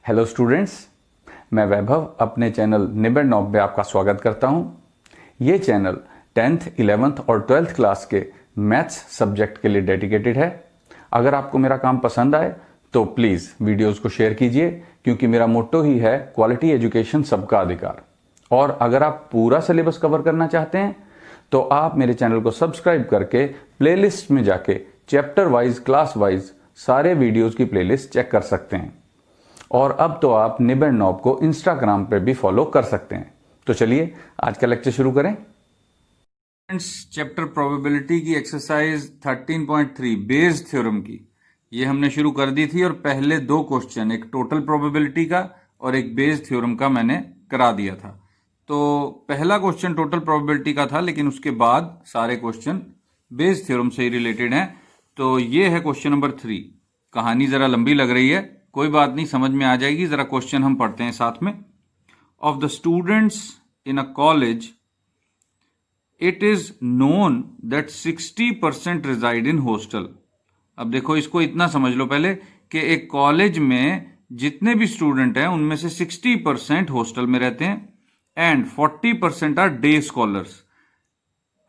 Hello students, मैं वैभव अपने channel निबेड़ knob में आपका स्वागत करता हूं। ये चैनल 10th, 11th और 12th क्लास के मैथ्स सब्जेक्ट के लिए डेडिकेटेड है। अगर आपको मेरा काम पसंद आए तो प्लीज़ वीडियोस को शेयर कीजिए, क्योंकि मेरा मोट्टो ही है क्वालिटी एजुकेशन सबका अधिकार। और अगर आप पूरा सिलेबस कवर करना चाहते हैं तो आप मेरे चैनल को सब्सक्राइब करके प्लेलिस्ट में जाके चैप्टर वाइज, क्लास वाइज सारे वीडियोस की प्लेलिस्ट चेक कर सकते हैं। और अब तो आप निबेड़ नॉब को इंस्टाग्राम पे भी फॉलो कर सकते हैं। तो चलिए आज का लेक्चर शुरू करें। चैप्टर प्रोबेबिलिटी की एक्सरसाइज 13.3 बेस थ्योरम की ये हमने शुरू कर दी थी, और पहले दो क्वेश्चन, एक टोटल प्रोबेबिलिटी का और एक बेस थ्योरम का मैंने करा दिया था। तो पहला क्वेश्चन टोटल प्रोबेबिलिटी का था, लेकिन उसके बाद सारे क्वेश्चन बेस थ्योरम से ही रिलेटेड हैं। तो ये है क्वेश्चन नंबर 3। कहानी जरा लंबी लग रही है, कोई बात नहीं, समझ में आ जाएगी। जरा क्वेश्चन हम पढ़ते हैं साथ में। Of the students in a college it is known that 60% reside in hostel. अब देखो, इसको इतना समझ लो पहले कि एक कॉलेज में जितने भी स्टूडेंट हैं उनमें से 60% हॉस्टल में रहते हैं एंड 40% आर डे स्कॉलर्स।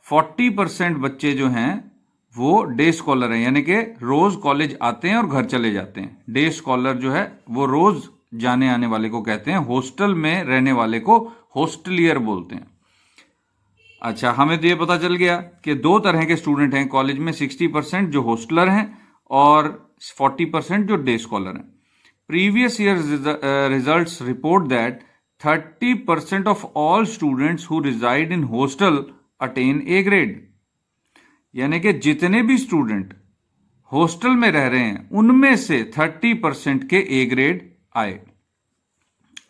40% बच्चे जो हैं वो डे स्कॉलर हैं, यानी कि रोज कॉलेज आते हैं और घर चले जाते हैं। डे स्कॉलर जो है वो रोज जाने आने वाले को कहते हैं। हॉस्टल में रहने वाले को हॉस्टलियर बोलते हैं। अच्छा, हमें तो ये पता चल गया कि दो तरह के स्टूडेंट हैं कॉलेज में, 60% जो हॉस्टलर हैं और 40% जो डे स्कॉलर हैं। Previous year results report that 30% of all students who reside in hostel attain A grade. यानी कि जितने भी स्टूडेंट हॉस्टल में रह रहे हैं उनमें से 30% के ए ग्रेड आए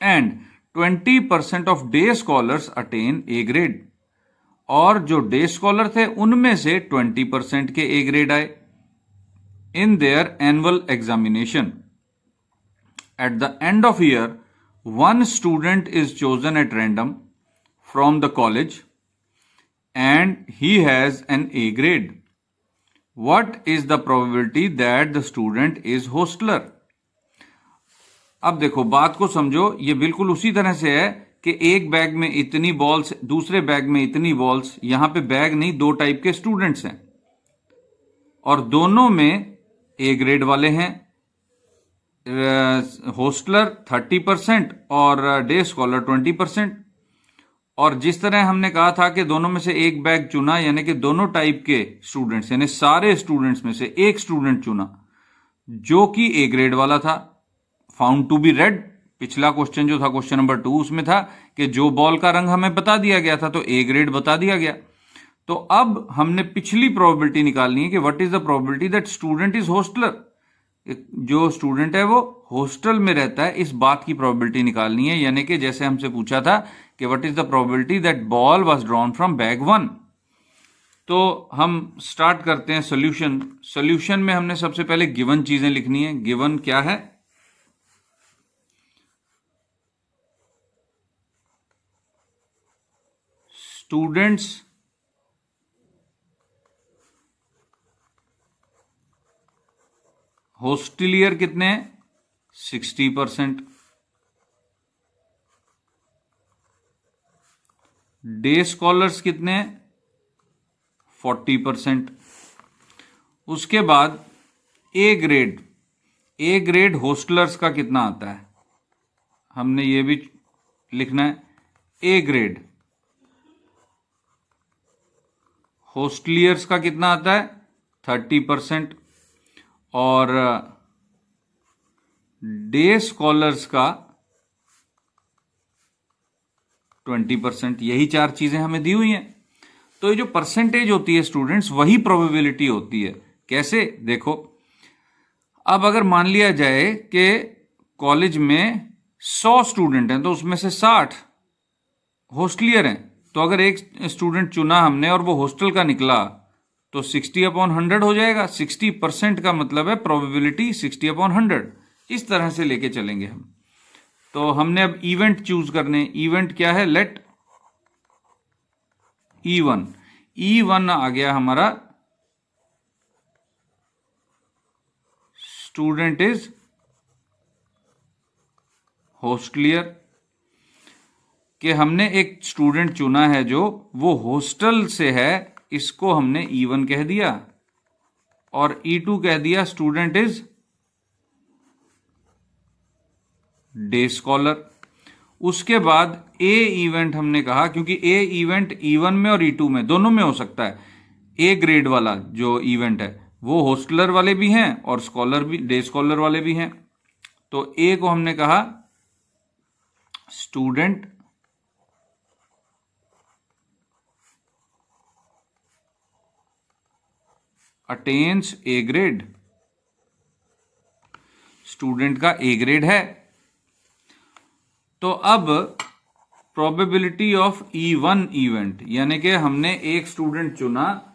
and 20% of day scholars attain A grade. और जो डे स्कॉलर थे उनमें से 20% के ए ग्रेड आए in their annual examination. At the end of year one student is chosen at random from the college and he has an A grade. What is the probability that the student is hostler? अब देखो, बात को समझो। ये बिल्कुल उसी तरह से है कि एक बैग में इतनी बॉल्स, दूसरे बैग में इतनी बॉल्स। यहां पे बैग नहीं, दो टाइप के स्टूडेंट्स हैं और दोनों में ए ग्रेड वाले हैं। हॉस्टलर 30% और डे स्कॉलर 20%। और जिस तरह हमने कहा था कि दोनों में से एक बैग चुना, यानी कि दोनों टाइप के स्टूडेंट्स, यानी सारे स्टूडेंट्स में से एक स्टूडेंट चुना जो कि ए ग्रेड वाला था। फाउंड टू बी रेड, पिछला क्वेश्चन जो था क्वेश्चन नंबर 2, उसमें था कि जो बॉल का रंग हमें बता दिया गया था तो ए ग्रेड बता दिया गया। तो अब हमने पिछली प्रोबेबिलिटी निकालनी है कि what is the probability that student is hosteller. जो स्टूडेंट है वो हॉस्टल में रहता है, इस बात की प्रोबेबिलिटी निकालनी है। यानी कि जैसे हमसे पूछा था कि what is the probability that ball was drawn from bag 1। तो हम स्टार्ट करते हैं सॉल्यूशन। सॉल्यूशन में हमने सबसे पहले गिवन चीजें लिखनी है। गिवन क्या है? स्टूडेंट्स हॉस्टलियर कितने हैं? 60%। डे स्कॉलर्स कितने हैं? 40%। उसके बाद A grade. A grade hostellers का कितना आता है हमने ये भी लिखना है। ए ग्रेड हॉस्टलियर्स का कितना आता है? 30%। और डे स्कॉलर्स का 20%। यही चार चीजें हमें दी हुई हैं। तो ये जो परसेंटेज होती है स्टूडेंट्स, वही प्रोबेबिलिटी होती है। कैसे? देखो, अब अगर मान लिया जाए कि कॉलेज में 100 स्टूडेंट हैं तो उसमें से 60 हॉस्टलियर हैं। तो अगर एक स्टूडेंट चुना हमने और वो हॉस्टल का निकला तो 60/100 हो जाएगा। 60% का मतलब है प्रोबेबिलिटी 60/100। इस तरह से लेके चलेंगे हम। तो हमने अब इवेंट चूज करने। इवेंट क्या है? Late E1। E1 आ गया हमारा स्टूडेंट इज होस्टलियर, कि हमने एक स्टूडेंट चुना है जो वो हॉस्टल से है, इसको हमने E1 कह दिया, और E2 कह दिया स्टूडेंट इज डे स्कॉलर। उसके बाद ए इवेंट हमने कहा, क्योंकि ए इवेंट E1 में और E2 में दोनों में हो सकता है। ए ग्रेड वाला जो इवेंट है वो होस्टलर वाले भी हैं और स्कॉलर भी, डे स्कॉलर वाले भी हैं। तो ए को हमने कहा student attains A grade, student का ए ग्रेड है। तो अब प्रोबेबिलिटी ऑफ E1 इवेंट, यानी कि हमने एक स्टूडेंट चुना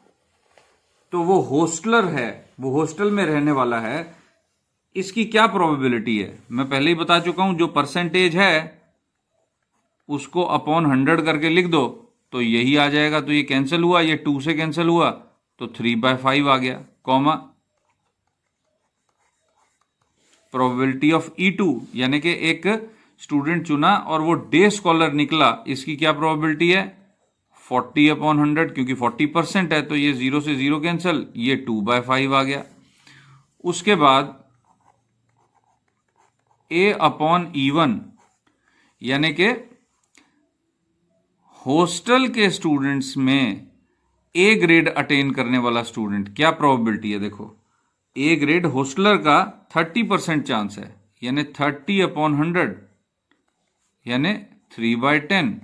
तो वो होस्टलर है, वो हॉस्टल में रहने वाला है, इसकी क्या प्रोबेबिलिटी है? मैं पहले ही बता चुका हूं, जो परसेंटेज है उसको अपॉन 100 करके लिख दो तो यही आ जाएगा। तो ये कैंसिल हुआ, ये 2 से कैंसिल हुआ तो 3/5 आ गया, कॉमा प्रोबेबिलिटी ऑफ E2, यानी कि एक स्टूडेंट चुना और वो डे स्कॉलर निकला, इसकी क्या प्रोबेबिलिटी है? 40/100, क्योंकि 40% है तो ये 0 से 0 कैंसिल, ये 2/5 आ गया। उसके बाद A/E1, यानी कि हॉस्टल के स्टूडेंट्स में ए ग्रेड अटेन करने वाला स्टूडेंट, क्या प्रोबेबिलिटी है? देखो, ए ग्रेड हॉस्टलर का 30% चांस है, यानी 30/100 यानी 3/10,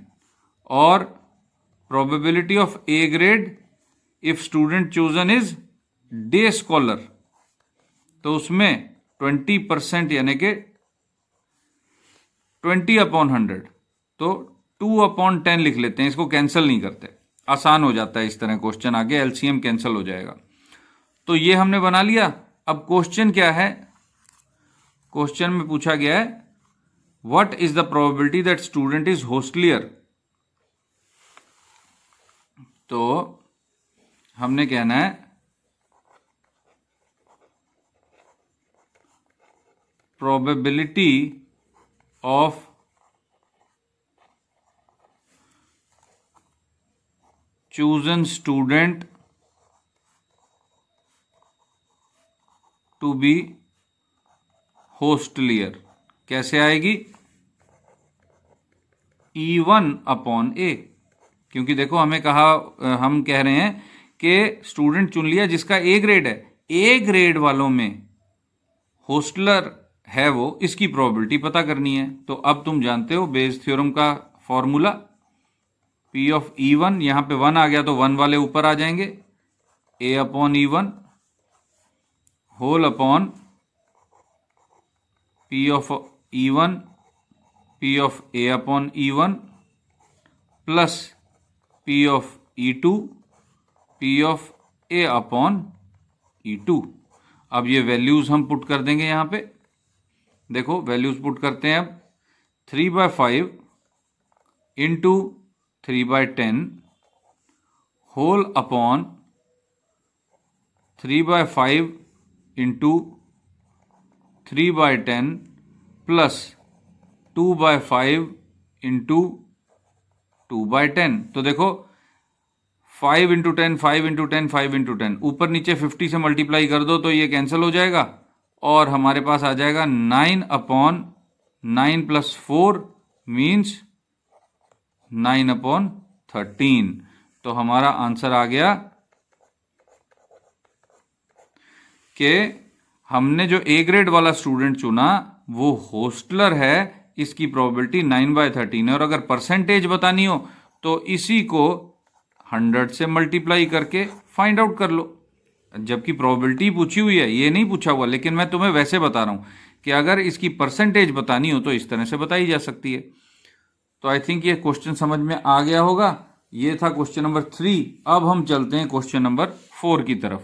और probability of A grade if student chosen is day scholar, तो उसमें 20% यानी कि 20/100, तो 2/10 लिख लेते हैं, इसको कैंसिल नहीं करते, आसान हो जाता है इस तरह क्वेश्चन, आगे एलसीएम कैंसिल हो जाएगा। तो ये हमने बना लिया। अब क्वेश्चन क्या है? क्वेश्चन में पूछा गया है what is the probability that student is hosteller. तो हमने कहना है probability of chosen student to be hostelier कैसे आएगी? E1/A, क्योंकि देखो हमें कहा, हम कह रहे हैं कि स्टूडेंट चुन लिया जिसका ए ग्रेड है, ए ग्रेड वालों में होस्टलर है वो, इसकी प्रोबेबिलिटी पता करनी है। तो अब तुम जानते हो बेस थ्योरम का फॉर्मूला, P ऑफ E1, यहां पे 1 आ गया तो 1 वाले ऊपर आ जाएंगे, A/E1 whole upon P of E1, P of A/E1 plus P of E2, P of A/E2। अब ये वैल्यूज हम पुट कर देंगे यहां पे, देखो वैल्यूज पुट करते हैं। अब 3/5 into 3/10 whole upon 3/5 into 3/10 plus 2/5 into 2/10। तो देखो 5 इंटू 10, 5 इंटू 10, 5 इंटू 10, ऊपर नीचे 50 से मल्टीप्लाई कर दो तो ये कैंसिल हो जाएगा, और हमारे पास आ जाएगा 9/9 प्लस 4 मीन्स 9/13। तो हमारा आंसर आ गया कि हमने जो ए ग्रेड वाला स्टूडेंट चुना वो होस्टलर है, इसकी प्रोबेबिलिटी 9/13 है। और अगर परसेंटेज बतानी हो तो इसी को 100 से मल्टीप्लाई करके फाइंड आउट कर लो। जबकि प्रोबेबिलिटी पूछी हुई है, ये नहीं पूछा हुआ, लेकिन मैं तुम्हें वैसे बता रहा हूं कि अगर इसकी परसेंटेज बतानी हो तो इस तरह से बताई जा सकती है। तो आई थिंक ये क्वेश्चन समझ में आ गया होगा। ये था क्वेश्चन नंबर 3। अब हम चलते हैं क्वेश्चन नंबर 4 की तरफ।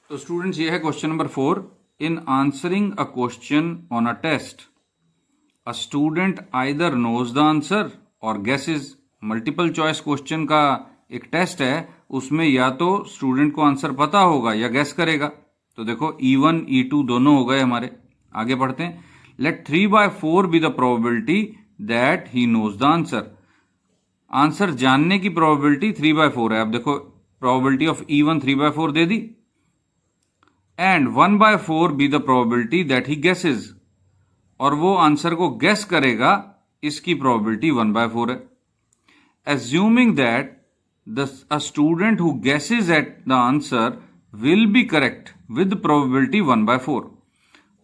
तो स्टूडेंट्स, ये है question number 4। In answering a question on a test, a student either knows the answer और गेसेस। मल्टीपल चॉइस क्वेश्चन का एक टेस्ट है, उसमें या तो स्टूडेंट को आंसर पता होगा या गेस करेगा। तो देखो E1 E2 दोनों हो गए हमारे। आगे बढ़ते हैं। Let 3/4 be the probability that he knows the answer. Answer जानने की प्रोबेबिलिटी 3/4 है। अब देखो प्रोबेबिलिटी ऑफ E1 3/4 दे दी, and 1/4 be the probability that he guesses, और वो आंसर को गेस करेगा, इसकी प्रोबेबिलिटी 1/4 है। Assuming that a student who guesses at the answer will be correct with probability 1/4।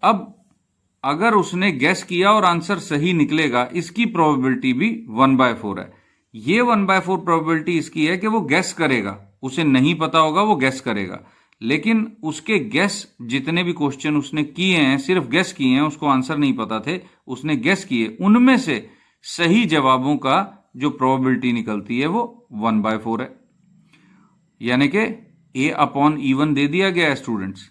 अब अगर उसने गेस किया और आंसर सही निकलेगा, इसकी प्रोबेबिलिटी भी 1/4 है। ये 1/4 प्रोबेबिलिटी इसकी है कि वो गेस करेगा, उसे नहीं पता होगा, वो गेस करेगा। लेकिन उसके गेस जितने भी क्वेश्चन उसने किए हैं, सिर्फ गेस किए हैं, उसको आंसर नहीं पता थे, उसने गेस किए, उनमें से सही जवाबों का जो प्रोबेबिलिटी निकलती है वो 1/4 है। यानी कि A/E1 दे दिया गया है students.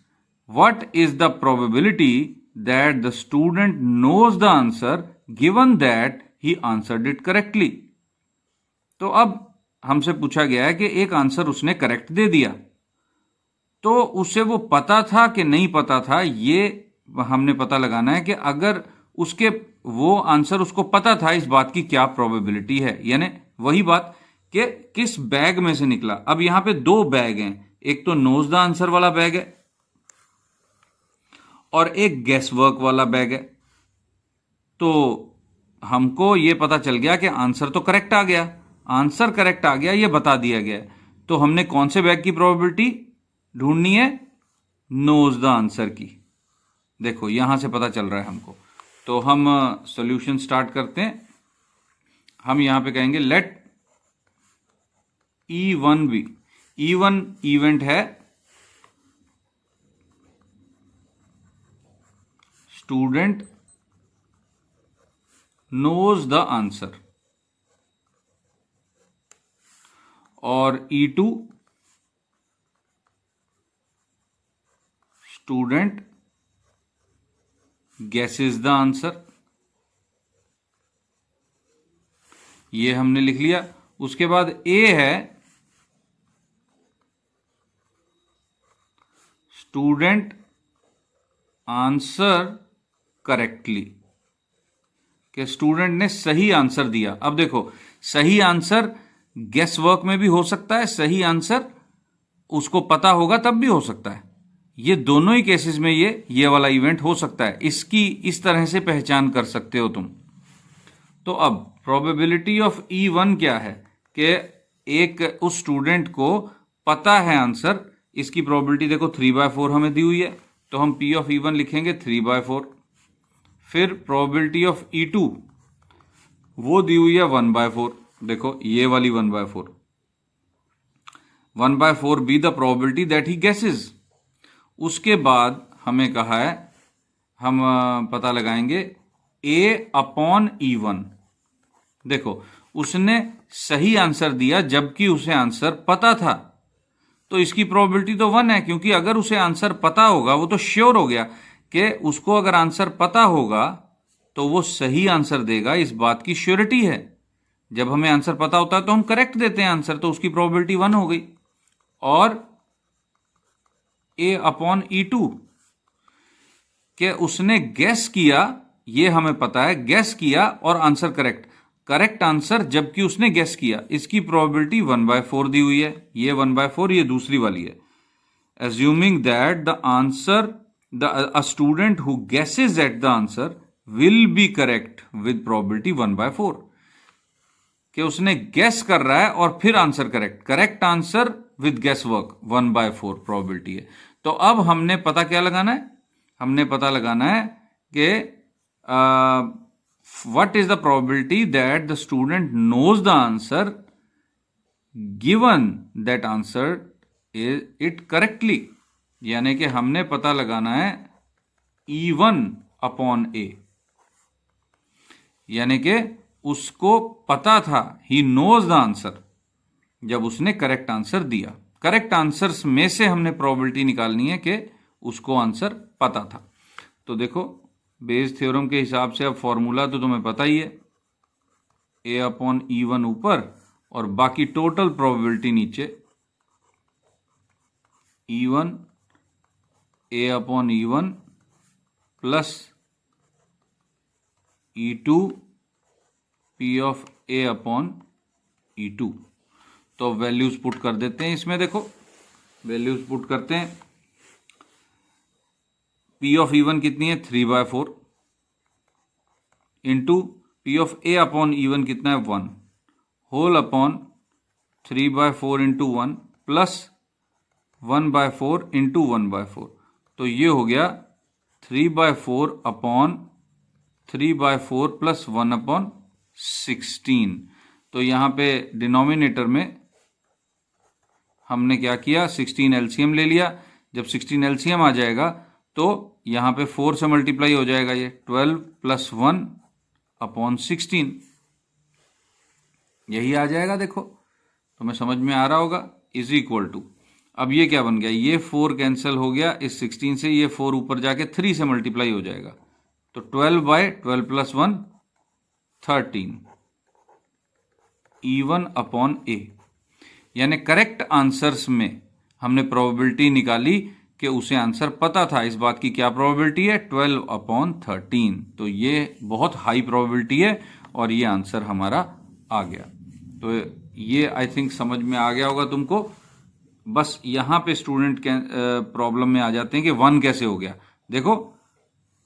What is the probability that the student knows the answer given that he answered it correctly. तो अब हमसे पूछा गया है कि एक आंसर उसने करेक्ट दे दिया, तो उसे वो पता था कि नहीं पता था, ये हमने पता लगाना है कि अगर उसके वो आंसर उसको पता था, इस बात की क्या प्रोबेबिलिटी है। यानी वही बात कि किस बैग में से निकला। अब यहां पे दो बैग हैं, एक तो नोज द आंसर वाला बैग है और एक गेस वर्क वाला बैग है। तो हमको ये पता चल गया कि आंसर तो करेक्ट आ गया, आंसर करेक्ट आ गया, ये बता दिया गया। तो हमने कौन से बैग की प्रोबेबिलिटी ढूंढनी है? नोज द आंसर की। देखो यहां से पता चल रहा है हमको। तो हम सॉल्यूशन स्टार्ट करते हैं। हम यहां पे कहेंगे let E1 be. E1 event है स्टूडेंट नोज द आंसर, और E2 student guesses the answer. ये हमने लिख लिया। उसके बाद A है स्टूडेंट आंसर करेक्टली, कि स्टूडेंट ने सही आंसर दिया। अब देखो सही आंसर गेस वर्क में भी हो सकता है, सही आंसर उसको पता होगा तब भी हो सकता है। ये दोनों ही केसेस में ये वाला इवेंट हो सकता है। इसकी इस तरह से पहचान कर सकते हो तुम। तो अब प्रोबेबिलिटी ऑफ E1 क्या है कि एक उस स्टूडेंट को पता है आंसर, इसकी प्रोबेबिलिटी देखो 3/4 हमें दी हुई है, तो हम P ऑफ E1 लिखेंगे 3/4। फिर प्रोबेबिलिटी ऑफ E2 वो दी हुई है 1/4। देखो ये वाली 1/4। 1/4 be the probability that he guesses. उसके बाद हमें कहा है हम पता लगाएंगे A/E1। देखो उसने सही आंसर दिया जबकि उसे आंसर पता था, तो इसकी प्रोबेबिलिटी तो 1 है, क्योंकि अगर उसे आंसर पता होगा, वो तो श्योर हो गया कि उसको अगर आंसर पता होगा तो वो सही आंसर देगा, इस बात की श्योरिटी है। जब हमें आंसर पता होता है तो हम करेक्ट देते हैं आंसर, तो उसकी प्रोबेबिलिटी 1 हो गई। और A/E2 कि उसने गेस किया, ये हमें पता है, गेस किया और आंसर करेक्ट आंसर जबकि उसने गेस किया, इसकी प्रोबेबिलिटी 1/4 दी हुई है। ये 1/4, ये दूसरी वाली है। Assuming that the answer, a student who guesses at the answer will be correct with probability 1/4, कि उसने गेस कर रहा है और फिर answer correct answer with guess work 1/4 probability है। तो अब हमने पता क्या लगाना है? हमने पता लगाना है कि what is the probability that the student knows the answer given that answer it correctly. यानी कि हमने पता लगाना है E1/A, यानी कि उसको पता था, ही नोज द आंसर, जब उसने करेक्ट आंसर दिया। करेक्ट आंसर्स में से हमने प्रोबेबिलिटी निकालनी है कि उसको आंसर पता था। तो देखो बेस थ्योरम के हिसाब से अब फॉर्मूला तो तुम्हें पता ही है, A/E1 ऊपर और बाकी टोटल प्रोबेबिलिटी नीचे। E1 A/E1 plus E2 P of A upon E2। तो वैल्यूज पुट कर देते हैं इसमें, देखो वैल्यूज पुट करते हैं। P ऑफ E1 कितनी है 3/4 into P of A upon E1 कितना है 1 whole upon 3/4 into 1 plus 1/4 into 1/4। तो ये हो गया 3/4 अपॉन 3/4 प्लस 1/16। तो यहाँ पे डिनोमिनेटर में हमने क्या किया, 16 एलसीएम ले लिया। जब 16 एलसीएम आ जाएगा तो यहाँ पे 4 से मल्टीप्लाई हो जाएगा, ये 12 प्लस 1/16 यही आ जाएगा। देखो तुम्हें समझ में आ रहा होगा, इज इक्वल टू, अब ये क्या बन गया, ये 4 कैंसिल हो गया इस 16 से, ये 4 ऊपर जाके 3 से मल्टीप्लाई हो जाएगा। तो 12/12 प्लस 1 13 E1 अपॉन A। यानी करेक्ट आंसर्स में हमने प्रोबेबिलिटी निकाली कि उसे आंसर पता था। इस बात की क्या प्रोबेबिलिटी है 12/13। तो ये बहुत हाई प्रोबेबिलिटी है और ये आंसर हमारा आ गया। तो ये आई थिंक समझ में आ गया होगा तुमको। बस यहां पे स्टूडेंट प्रॉब्लम में आ जाते हैं कि 1 कैसे हो गया। देखो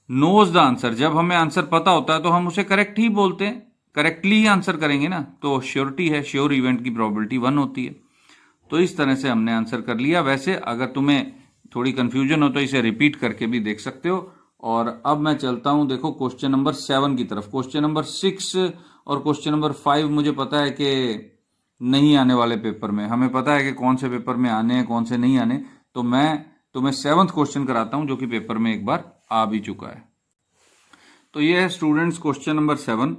नोज द आंसर, जब हमें आंसर पता होता है तो हम उसे करेक्ट ही बोलते हैं, करेक्टली ही आंसर करेंगे ना। तो श्योरिटी है, श्योर इवेंट की प्रोबेबिलिटी 1 होती है। तो इस तरह से हमने आंसर कर लिया। वैसे अगर तुम्हें थोड़ी कंफ्यूजन हो तो इसे रिपीट करके भी देख सकते हो। और अब मैं चलता हूं देखो क्वेश्चन नंबर 7 की तरफ। क्वेश्चन नंबर 6 और क्वेश्चन नंबर 5 मुझे पता है कि नहीं आने वाले पेपर में, हमें पता है कि कौन से पेपर में आने हैं कौन से नहीं आने। तो मैं तुम्हें 7th क्वेश्चन कराता हूं जो कि पेपर में एक बार आ भी चुका है। तो ये है students question number 7।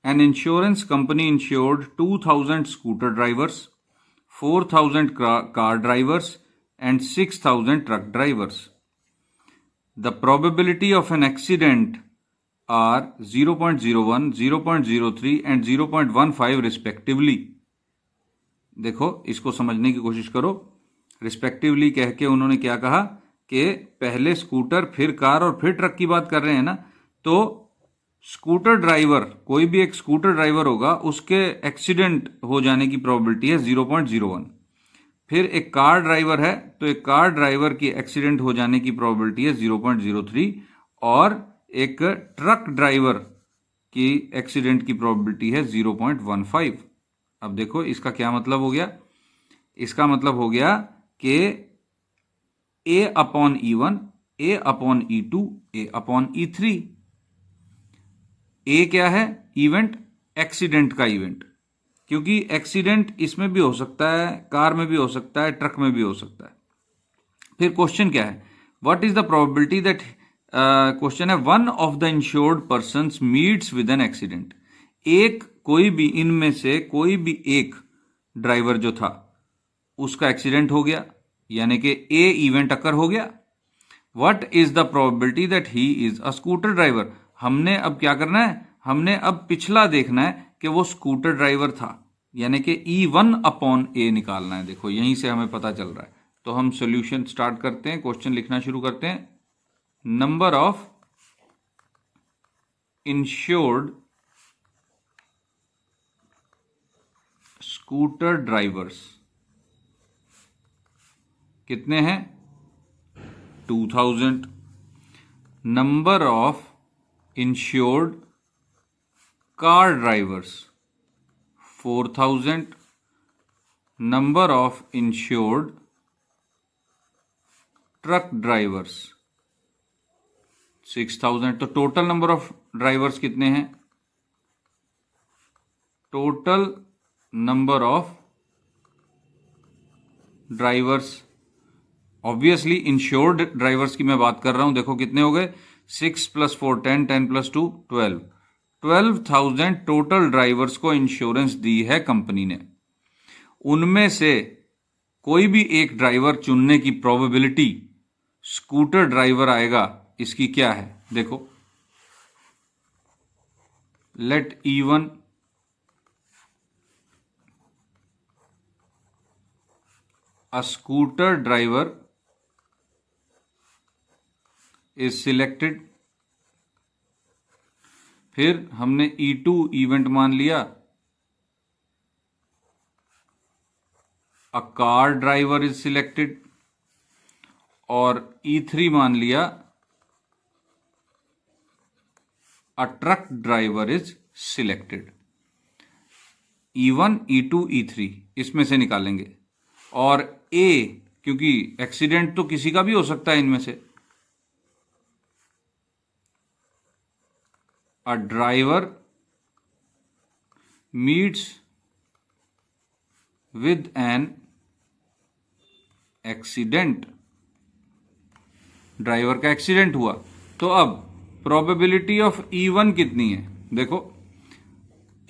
An insurance company insured 2000 scooter drivers, 4000 car drivers and 6000 truck drivers. The probability of an accident are 0.01, 0.03 and 0.15 respectively. देखो इसको समझने की कोशिश करो। रिस्पेक्टिवली कह के उन्होंने क्या कहा कि पहले स्कूटर फिर कार और फिर ट्रक की बात कर रहे हैं ना। तो स्कूटर ड्राइवर, कोई भी एक स्कूटर ड्राइवर होगा, उसके एक्सीडेंट हो जाने की प्रोबेबिलिटी है 0.01। फिर एक कार ड्राइवर है तो एक कार ड्राइवर की एक्सीडेंट हो जाने की प्रोबेबिलिटी है 0.03 और एक ट्रक ड्राइवर की एक्सीडेंट की प्रोबेबिलिटी है 0.15। अब देखो इसका क्या मतलब हो गया, इसका मतलब हो गया कि A upon E1, A upon E2, A upon E3। A क्या है, इवेंट, एक्सीडेंट का इवेंट, क्योंकि एक्सीडेंट इसमें भी हो सकता है, कार में भी हो सकता है, ट्रक में भी हो सकता है। फिर क्वेश्चन क्या है, what is the probability that, question है one of the insured person meets with an accident. एक, कोई भी इनमें से कोई भी एक ड्राइवर जो था उसका एक्सीडेंट हो गया, यानी कि ए इवेंट अकर हो गया। What is the probability that he is a scooter driver. हमने अब क्या करना है, हमने अब पिछला देखना है कि वो स्कूटर ड्राइवर था, यानी कि E1 अपॉन A निकालना है। देखो यहीं से हमें पता चल रहा है। तो हम सॉल्यूशन स्टार्ट करते हैं, क्वेश्चन लिखना शुरू करते हैं। Number of insured scooter drivers कितने हैं 2000। Number of insured car drivers 4000। Number of insured truck drivers 6000। तो टोटल नंबर ऑफ ड्राइवर्स कितने हैं, total number of drivers, obviously insured drivers की मैं बात कर रहा हूं। देखो कितने हो गए, 6 + 4 10, 10 + 2 12, 12,000 टोटल ड्राइवर्स को इंश्योरेंस दी है कंपनी ने। उनमें से कोई भी एक ड्राइवर चुनने की प्रोबेबिलिटी स्कूटर ड्राइवर आएगा, इसकी क्या है। देखो late E1 a scooter driver is selected। फिर हमने E2 इवेंट मान लिया, a car driver is selected, और E3 मान लिया, a truck driver is selected. E1, E2, E3 इसमें से निकालेंगे, और A, क्योंकि एक्सीडेंट तो किसी का भी हो सकता है इनमें से, a driver meets with an accident, driver का एक्सीडेंट हुआ। तो अब प्रोबेबिलिटी ऑफ E1 कितनी है? देखो,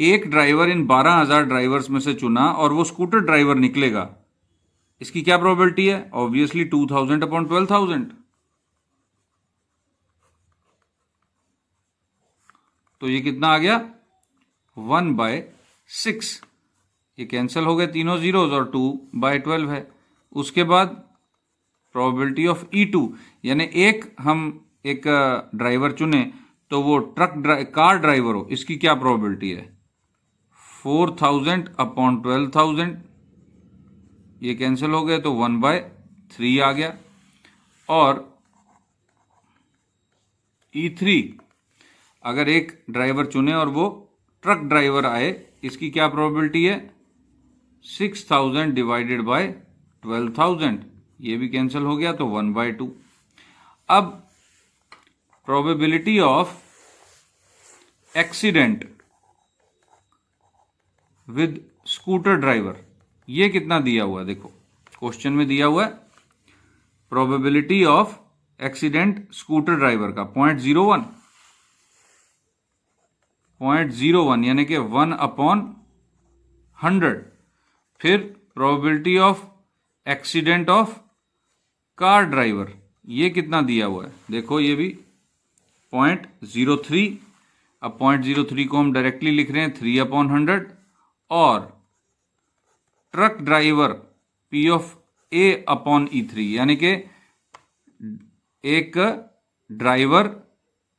एक ड्राइवर इन 12,000 ड्राइवर्स में से चुना और वो स्कूटर ड्राइवर निकलेगा, इसकी क्या प्रोबेबिलिटी है? Obviously 2000 upon 12,000। तो ये कितना आ गया? 1/6। ये कैंसिल हो गए तीनों जीरोज, और 2/12 है। उसके बाद प्रोबेबिलिटी ऑफ E2, यानी हम एक ड्राइवर चुने तो वो कार ड्राइवर हो, इसकी क्या प्रोबेबिलिटी है? 4,000 अपॉन 12,000, ये कैंसिल हो गए तो 1/3 आ गया। और E3, अगर एक ड्राइवर चुने और वो ट्रक ड्राइवर आए, इसकी क्या प्रोबेबिलिटी है? 6,000 डिवाइडेड बाय 12,000, ये भी कैंसिल हो गया तो 1/2। अब probability of accident with scooter driver, ये कितना दिया हुआ है? देखो क्वेश्चन में दिया हुआ है probability of accident scooter driver का 0.01, यानी कि 1/100। फिर probability of accident of car driver, ये कितना दिया हुआ है? देखो ये भी 0.03। अब 0.03 को हम डायरेक्टली लिख रहे हैं 3/100, और truck driver P of A upon E3, यानी कि एक ड्राइवर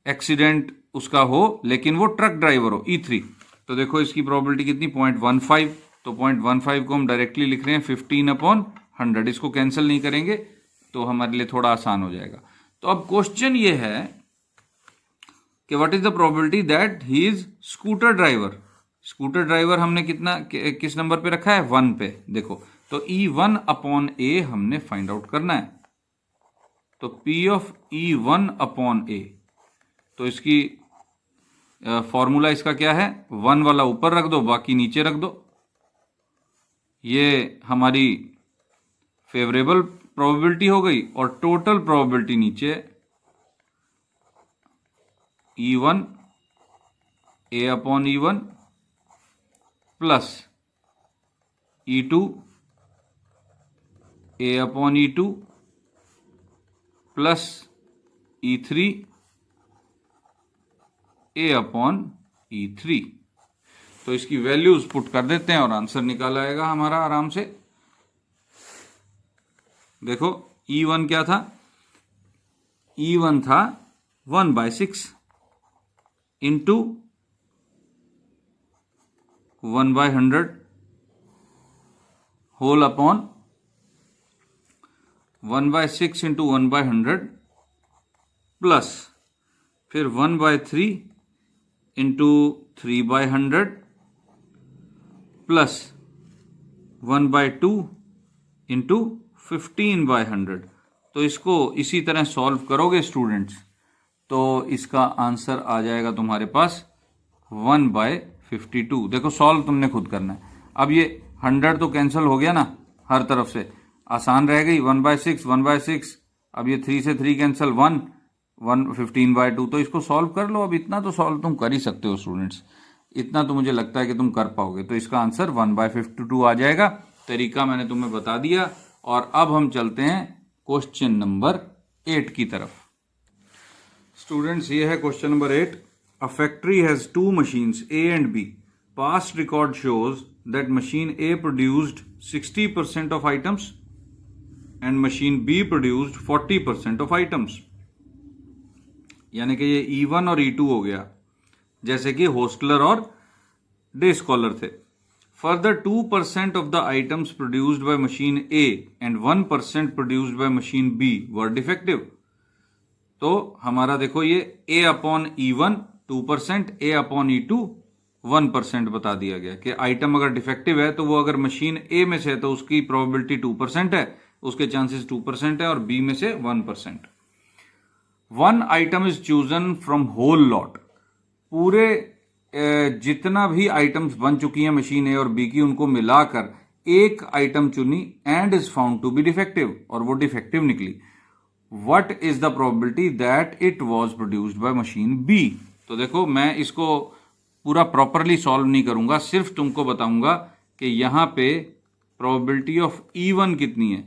एक्सीडेंट उसका हो लेकिन वो ट्रक ड्राइवर हो, E3। तो देखो इसकी प्रोबेबिलिटी कितनी? 0.15। तो 0.15 को हम डायरेक्टली लिख रहे हैं 15/100। इसको कैंसिल नहीं करेंगे तो हमारे लिए थोड़ा आसान हो जाएगा। तो अब क्वेश्चन ये है कि what is the probability that he is scooter driver. Scooter driver हमने किस नंबर पे रखा है? 1 पे। देखो, तो E1 अपॉन A हमने फाइंड आउट करना है। तो P of E1 upon A, तो इसकी फॉर्मूला इसका क्या है? 1 वाला ऊपर रख दो, बाकी नीचे रख दो। ये हमारी फेवरेबल प्रोबेबिलिटी हो गई, और टोटल प्रोबेबिलिटी नीचे E1 A upon E1 plus E2 A upon E2 plus E3 A upon E3। तो इसकी वैल्यूज पुट कर देते हैं और आंसर निकाल आएगा हमारा आराम से। देखो E1 क्या था? E1 था 1/6 into 1/100 whole upon 1/6 into 1/100 plus फिर 1/3 इंटू 3/100 प्लस 1/2 इंटू 15/100। तो इसको इसी तरह सॉल्व करोगे स्टूडेंट्स, तो इसका आंसर आ जाएगा तुम्हारे पास 1/52। देखो सॉल्व तुमने खुद करना है। अब ये 100 तो कैंसिल हो गया ना हर तरफ से, आसान रह गई। 1/6 1/6, अब ये 3 से 3 कैंसिल, 15/2। तो इसको सॉल्व कर लो। अब इतना तो सॉल्व तुम कर ही सकते हो स्टूडेंट्स, इतना तो मुझे लगता है कि तुम कर पाओगे। तो इसका आंसर 1/52 आ जाएगा। तरीका मैंने तुम्हें बता दिया, और अब हम चलते हैं क्वेश्चन नंबर 8 की तरफ। स्टूडेंट्स, ये है question number 8। A factory has 2 machines A and B. Past record shows that machine A produced 60% of items and machine B produced 40% of items. यानी कि ये E1 और E2 हो गया। जैसे कि होस्टलर और डे स्कॉलर थे। Further 2% of the items produced by machine A and 1% produced by machine B were defective. तो हमारा देखो ये ए अपॉन E1 2%, ए अपॉन E2 1% बता दिया गया कि आइटम अगर डिफेक्टिव है तो वो अगर मशीन ए में से है तो उसकी प्रोबेबिलिटी 2% है, उसके चांसेस 2% है, और बी में से 1%। One item is chosen from whole lot. पूरे जितना भी आइटम्स बन चुकी हैं मशीन ए और बी की, उनको मिलाकर एक आइटम चुनी and is found to be defective, और वो डिफेक्टिव निकली। What is the probability that it was produced by machine B. तो देखो मैं इसको पूरा प्रॉपरली सॉल्व नहीं करूंगा, सिर्फ तुमको बताऊंगा कि यहां पे प्रोबेबिलिटी ऑफ E1 कितनी है।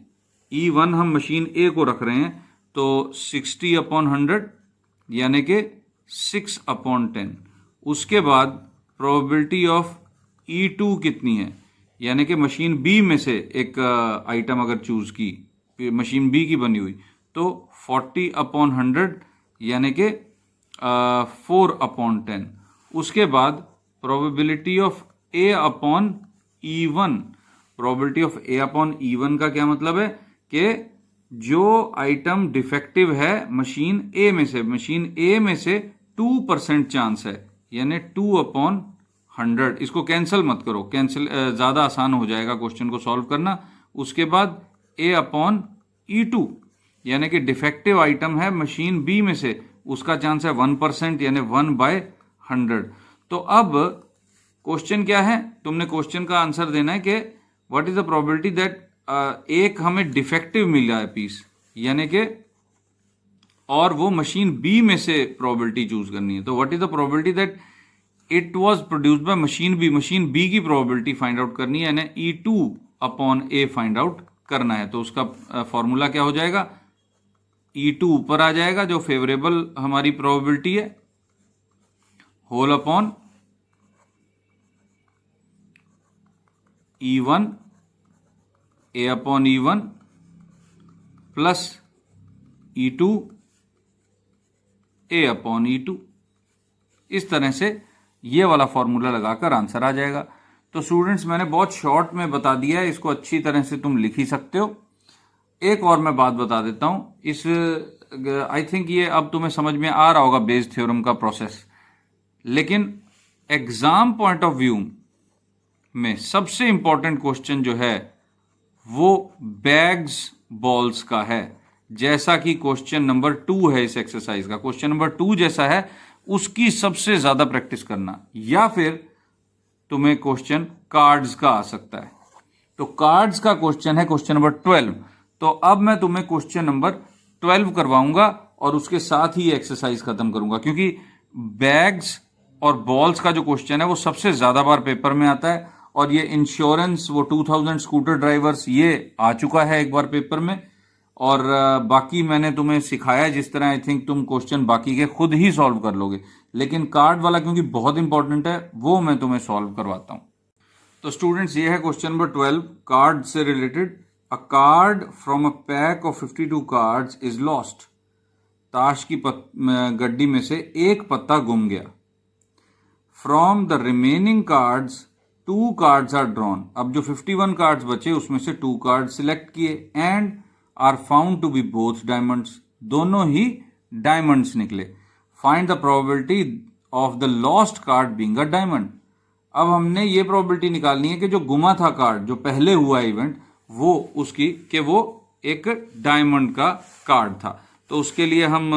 E1 हम मशीन ए को रख रहे हैं तो 60/100 यानी कि 6/10। उसके बाद प्रोबेबिलिटी ऑफ E2 कितनी है, यानी कि मशीन बी में से एक आइटम अगर चूज की, मशीन बी की बनी हुई, तो 40/100 यानी कि 4/10। उसके बाद probability of A upon E1। Probability of A upon E1 का क्या मतलब है कि जो आइटम डिफेक्टिव है मशीन ए में से 2% चांस है, यानी 2/100। इसको कैंसिल मत करो, कैंसिल ज्यादा आसान हो जाएगा क्वेश्चन को सॉल्व करना। उसके बाद ए अपॉन E2 यानी कि डिफेक्टिव आइटम है मशीन बी में से, उसका चांस है 1% यानी 1/100। तो अब क्वेश्चन क्या है, तुमने क्वेश्चन का आंसर देना है कि what is the probability that एक हमें डिफेक्टिव मिल रहा है पीस, यानी कि और वो मशीन बी में से प्रोबेबिलिटी चूज करनी है। तो what is the probability that it was produced by machine B. Machine B की प्रोबेबिलिटी फाइंड आउट करनी है, यानी E2/A फाइंड आउट करना है। तो उसका फॉर्मूला क्या हो जाएगा, E2 ऊपर आ जाएगा जो फेवरेबल हमारी प्रोबेबिलिटी है, whole upon E1 A upon E1 plus E2 A upon E2। इस तरह से ये वाला फॉर्मूला लगाकर आंसर आ जाएगा। तो स्टूडेंट्स मैंने बहुत शॉर्ट में बता दिया है, इसको अच्छी तरह से तुम लिख ही सकते हो। एक और मैं बात बता देता हूं, इस आई थिंक ये अब तुम्हें समझ में आ रहा होगा बेस थ्योरम का प्रोसेस, लेकिन एग्जाम पॉइंट ऑफ व्यू में सबसे इंपॉर्टेंट क्वेश्चन जो है वो बैग्स बॉल्स का है। जैसा कि क्वेश्चन नंबर 2 है इस एक्सरसाइज का, क्वेश्चन नंबर 2 जैसा है उसकी सबसे ज्यादा प्रैक्टिस करना, या फिर तुम्हें क्वेश्चन कार्ड्स का आ सकता है। तो कार्ड्स का क्वेश्चन है क्वेश्चन नंबर 12। तो अब मैं तुम्हें क्वेश्चन नंबर 12 करवाऊंगा और उसके साथ ही एक्सरसाइज खत्म करूंगा, क्योंकि बैग्स और बॉल्स का जो क्वेश्चन है वो सबसे ज्यादा बार पेपर में आता है, और ये इंश्योरेंस वो 2000 स्कूटर ड्राइवर्स ये आ चुका है एक बार पेपर में, और बाकी मैंने तुम्हें सिखाया जिस तरह, आई थिंक तुम क्वेश्चन बाकी के खुद ही सॉल्व कर लोगे, लेकिन कार्ड वाला क्योंकि बहुत इंपॉर्टेंट है वो मैं तुम्हें सॉल्व करवाता हूं। तो स्टूडेंट्स ये है क्वेश्चन नंबर 12 कार्ड से related. A card from a pack of 52 cards is lost. ताश की गड्डी में से एक पत्ता गुम गया। From the remaining cards 2 cards are drawn. अब जो 51 कार्ड्स बचे उसमें से 2 कार्ड सिलेक्ट किए and are found to be both diamonds. दोनों ही डायमंड्स निकले। Find the probability of the lost card being a diamond. अब हमने ये प्रोबेबिलिटी निकालनी है कि जो गुमा था कार्ड, जो पहले हुआ इवेंट, वो उसकी कि वो एक डायमंड का कार्ड था। तो उसके लिए हम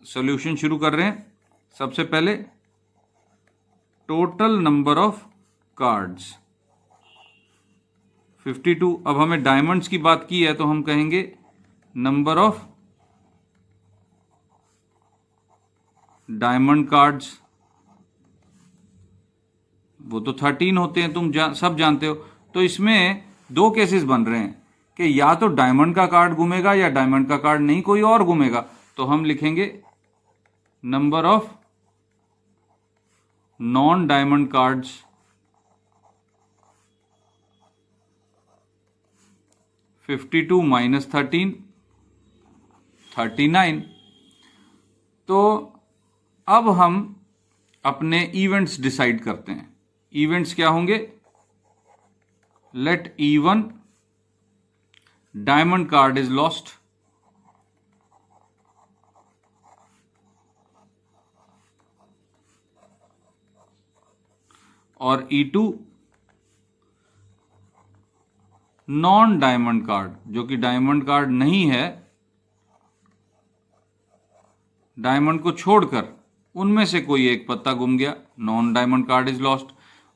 सॉल्यूशन शुरू कर रहे हैं। सबसे पहले टोटल नंबर ऑफ कार्ड्स 52। अब हमें डायमंड्स की बात की है तो हम कहेंगे नंबर ऑफ डायमंड कार्ड्स, वो तो 13 होते हैं, तुम सब जानते हो। तो इसमें 2 केसेस बन रहे हैं कि या तो डायमंड का कार्ड घूमेगा या डायमंड का कार्ड नहीं कोई और घूमेगा। तो हम लिखेंगे number of non diamond cards 52 minus 13 39। तो अब हम अपने इवेंट्स डिसाइड करते हैं। इवेंट्स क्या होंगे? Let E1 diamond card is lost, और E2 नॉन डायमंड कार्ड, जो कि डायमंड कार्ड नहीं है, डायमंड को छोड़कर उनमें से कोई एक पत्ता गुम गया, non diamond card is lost.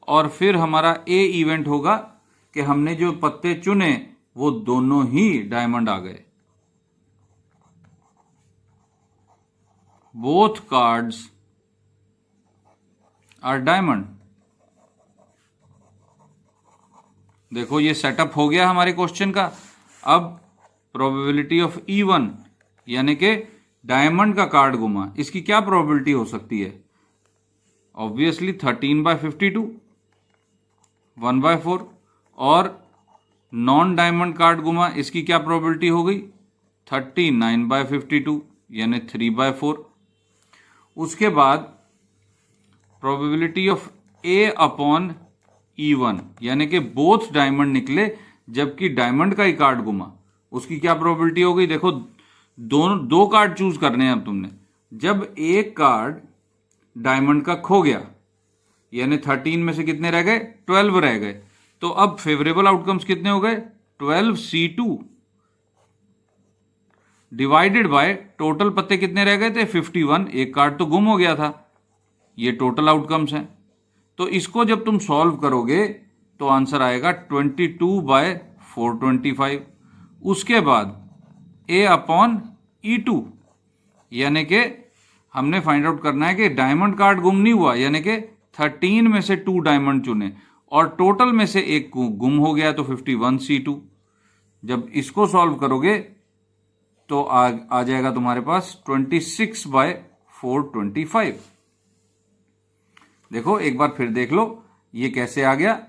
और फिर हमारा ए इवेंट होगा कि हमने जो पत्ते चुने वो दोनों ही डायमंड आ गए, बोथ कार्ड्स आर डायमंड। देखो ये सेटअप हो गया हमारे क्वेश्चन का। अब प्रोबेबिलिटी ऑफ E1 यानी कि डायमंड का कार्ड गुमा, इसकी क्या प्रोबेबिलिटी हो सकती है? ऑब्वियसली 13/52, 1/4। और नॉन डायमंड कार्ड गुमा, इसकी क्या प्रोबेबिलिटी हो गई? 39/52 यानी 3/4। उसके बाद प्रोबेबिलिटी ऑफ A/E1 यानी कि बोथ डायमंड निकले जबकि डायमंड का ही कार्ड गुमा, उसकी क्या प्रोबेबिलिटी हो गई? देखो दो कार्ड चूज करने हैं अब तुमने। जब एक कार्ड डायमंड का खो गया यानी 13 में से कितने रह गए? 12 रह गए। तो अब फेवरेबल आउटकम्स कितने हो गए? 12C2 डिवाइडेड बाय टोटल पत्ते कितने रह गए थे? 51। एक कार्ड तो गुम हो गया था। ये टोटल आउटकम्स हैं। तो इसको जब तुम सॉल्व करोगे तो आंसर आएगा 22/425। उसके बाद A/E2 यानी कि हमने फाइंड आउट करना है कि डायमंड कार्ड गुम नहीं हुआ, यानी कि 13 में से 2 डायमंड चुने और टोटल में से एक गुम हो गया, तो 51C2। जब इसको सॉल्व करोगे तो आ जाएगा तुम्हारे पास 26/425। देखो एक बार फिर देख लो ये कैसे आ गया।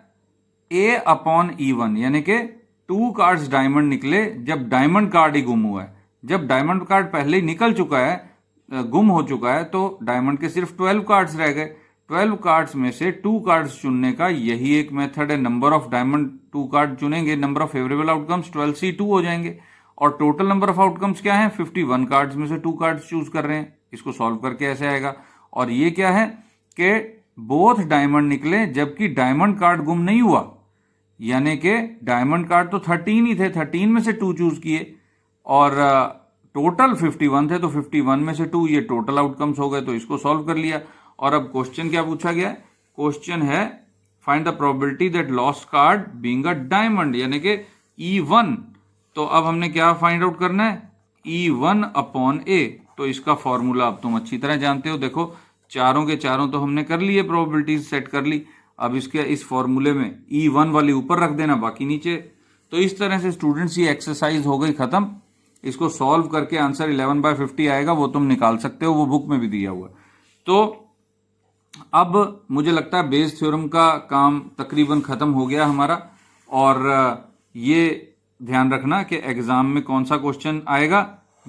A/E1 यानी कि 2 कार्ड्स डायमंड निकले जब डायमंड कार्ड ही गुम हुआ है। जब डायमंड कार्ड पहले ही निकल चुका है, गुम हो चुका है, तो डायमंड के सिर्फ 12 कार्ड्स रह गए। 12 कार्ड्स में से 2 कार्ड्स चुनने का यही एक मेथड है। नंबर ऑफ डायमंड 2 कार्ड चुनेंगे, number of favourable outcomes 12C2 हो जाएंगे। और टोटल नंबर ऑफ आउटकम्स क्या है? 51 कार्ड्स में से 2 कार्ड्स चूज कर रहे हैं। इसको सॉल्व करके ऐसे आएगा। और ये क्या है कि बोथ डायमंड निकले जबकि डायमंड कार्ड गुम नहीं हुआ, यानी कि डायमंड कार्ड तो 13 ही थे, 13 में से 2 चूज किए और टोटल 51 थे, तो 51 में से 2 ये टोटल आउटकम्स हो गए। तो इसको सॉल्व कर लिया। और अब क्वेश्चन क्या पूछा गया है? क्वेश्चन है find the probability that lost card being a diamond यानी कि E1। तो अब हमने क्या फाइंड आउट करना है? E1/A। तो इसका फॉर्मूला अब तुम अच्छी तरह जानते हो। देखो चारों के चारों तो हमने कर लिए, प्रोबेबिलिटीज सेट कर ली। अब इसके इस फॉर्मूले में E1 वाली ऊपर रख देना, बाकी नीचे। तो इस तरह से स्टूडेंट्स ये एक्सरसाइज हो गई खत्म। इसको सॉल्व करके आंसर 11/50 आएगा, वो तुम निकाल सकते हो, वो बुक में भी दिया हुआ है। तो अब मुझे लगता है बेस थ्योरम का काम तकरीबन खत्म हो गया हमारा। और ये ध्यान रखना कि एग्जाम में कौन सा क्वेश्चन आएगा।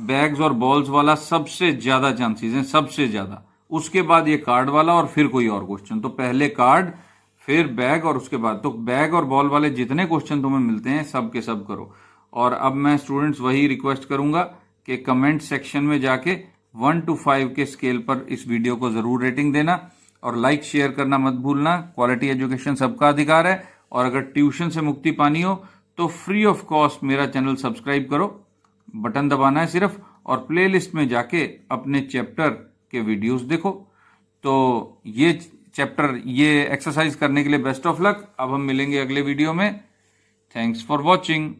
बैग्स और बॉल्स वाला सबसे ज्यादा चांसेस हैं, सबसे ज्यादा। उसके बाद ये कार्ड वाला और फिर कोई और क्वेश्चन। तो पहले कार्ड, फिर बैग और उसके बाद। तो बैग और बॉल वाले जितने क्वेश्चन तुम्हें मिलते हैं सब के सब करो। और अब मैं स्टूडेंट्स वही रिक्वेस्ट करूंगा कि कमेंट सेक्शन में जाके 1 to 5 के स्केल पर इस वीडियो को जरूर रेटिंग देना और लाइक शेयर करना मत भूलना। क्वालिटी एजुकेशन सबका अधिकार है। और अगर ट्यूशन से मुक्ति पानी हो तो फ्री ऑफ कॉस्ट मेरा चैनल सब्सक्राइब करो, बटन दबाना है सिर्फ, और प्लेलिस्ट में जाके अपने चैप्टर के वीडियोस देखो। तो ये चैप्टर, ये एक्सरसाइज करने के लिए बेस्ट ऑफ लक। अब हम मिलेंगे अगले वीडियो में। Thanks for watching.